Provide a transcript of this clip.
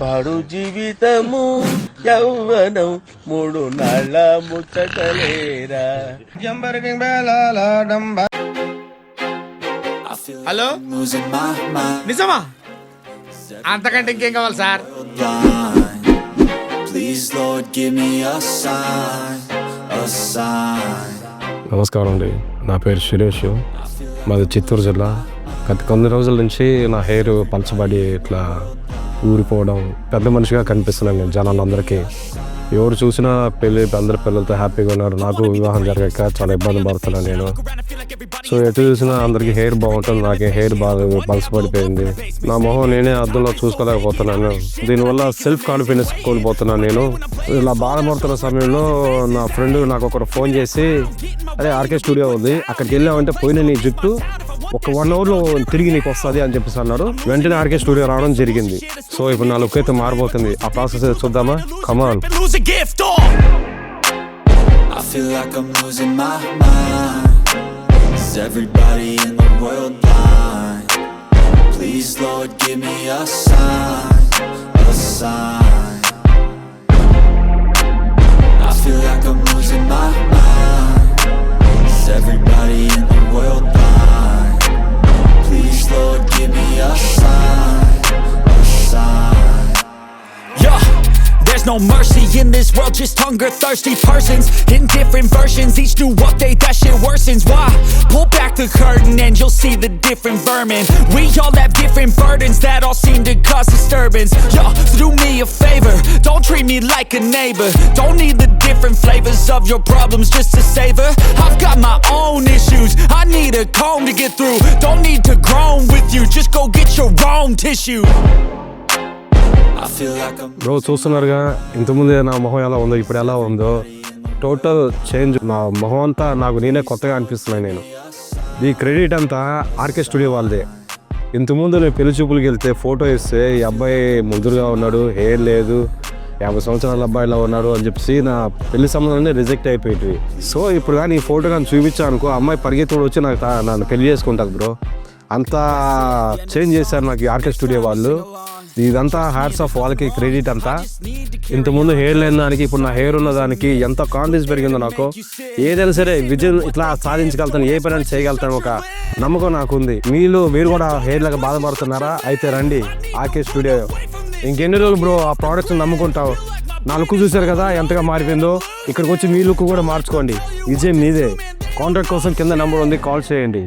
పాడు జీవితము యౌవనం 3 నాళ్ళ ముచ్చటలేరా. హలో, నిజమా? అంతకంటే ఇంకేం కావాలి సార్? నమస్కారం అండి, నా పేరు సురేష్, మాది చిత్తూరు జిల్లా. గత కొన్ని రోజుల నుంచి నా హెయిర్ పలచబడి ఇట్లా ఊరిపోవడం, పెద్ద మనిషిగా కనిపిస్తున్నాను నేను జనాలందరికీ. ఎవరు చూసినా అందరి పిల్లలతో హ్యాపీగా ఉన్నారు. నాకు వివాహం జరగక చాలా ఇబ్బంది పడుతున్నాను నేను. సో ఎటు చూసినా అందరికీ హెయిర్ బాగుంటుంది, నాకు హెయిర్ బాగా పలసపడిపోయింది. నా మొహం నేనే అద్దంలో చూసుకోలేకపోతున్నాను. దీనివల్ల సెల్ఫ్ కాన్ఫిడెన్స్ కోల్పోతున్నాను నేను. ఇలా బాధపడుతున్న సమయంలో నా ఫ్రెండ్ నాకు ఒకరు ఫోన్ చేసి, అదే ఆర్కే స్టూడియో ఉంది, అక్కడికి వెళ్ళామంటే పోయిన నీ జుట్టు ఒక 1 అవర్లో తిరిగి నీకు వస్తుంది అని చెప్పేసి అన్నారు. వెంటనే ఆర్కే స్టూడియో రావడం జరిగింది. సో ఇప్పుడు నా లుక్ అయితే మారిపోతుంది. ఆ ప్రాసెస్ చూద్దామా? కమాన్. I feel like I'm losing my mind. Is everybody in the world blind? Please Lord give me a sign, a sign. I feel like I'm losing my mind. Is everybody in the world blind? Please Lord give me a sign, a sign. Yeah. There's no mercy in this world, just hunger-thirsty persons in different versions. Each new update, that shit worsens. Why? Pull back the curtain and you'll see the different vermin. We all have different burdens that all seem to cause disturbance. Yo, so do me a favor, don't treat me like a neighbor. Don't need the different flavors of your problems just to savor. I've got my own issues, I need a comb to get through. Don't need to groan with you, just go get your own tissue. Bro చూస్తున్నారుగా, ఇంతకుముందే నా మొహం ఎలా ఉందో ఇప్పుడు ఎలా ఉందో, total change. నా మొహం అంతా నాకు నేనే కొత్తగా అనిపిస్తున్నాను నేను. ఈ క్రెడిట్ అంతా ఆర్కే స్టూడియో వాళ్ళదే. ఇంతకుముందు నేను పెళ్లి చూపులకి వెళ్తే ఫోటో ఇస్తే ఈ అబ్బాయి ముదురుగా ఉన్నాడు, హెయిర్ లేదు, 50 సంవత్సరాల అబ్బాయిలా ఉన్నాడు అని చెప్పి నా పెళ్లి సంబంధాన్ని రిజెక్ట్ అయిపోయేవి. సో ఇప్పుడు కానీ ఈ ఫోటో కానీ చూపించాను అనుకో, అమ్మాయి పరిగెత్తుడు వచ్చి నన్ను పెళ్లి చేసుకుంటారు బ్రో. అంతా చేంజ్ చేశారు నాకు ఈ ఆర్కే స్టూడియో వాళ్ళు. ఇదంతా హ్యాట్స్ ఆఫ్ వాళ్ళకి క్రెడిట్ అంతా. ఇంతకుముందు హెయిర్ లేని దానికి ఇప్పుడు నా హెయిర్ ఉన్న దానికి ఎంత కాన్ఫిడెన్స్ పెరిగిందో నాకు. ఏదైనా సరే విజయం ఇట్లా సాధించగలుగుతాను, ఏ పని చేయగలుగుతాను ఒక నమ్మకం నాకు ఉంది. మీరు కూడా హెయిర్ లాగా బాధపడుతున్నారా? అయితే రండి ఆర్కే స్టూడియో. ఇంకెన్ని రోజులు బ్రో ఆ ప్రోడక్ట్స్ నమ్ముకుంటావు? నా లుక్ చూశారు కదా ఎంతగా మారిపోయిందో. ఇక్కడికి వచ్చి మీ లుక్ కూడా మార్చుకోండి. విజయం మీదే. కాంటాక్ట్ కోసం కింద నెంబర్ ఉంది, కాల్ చేయండి.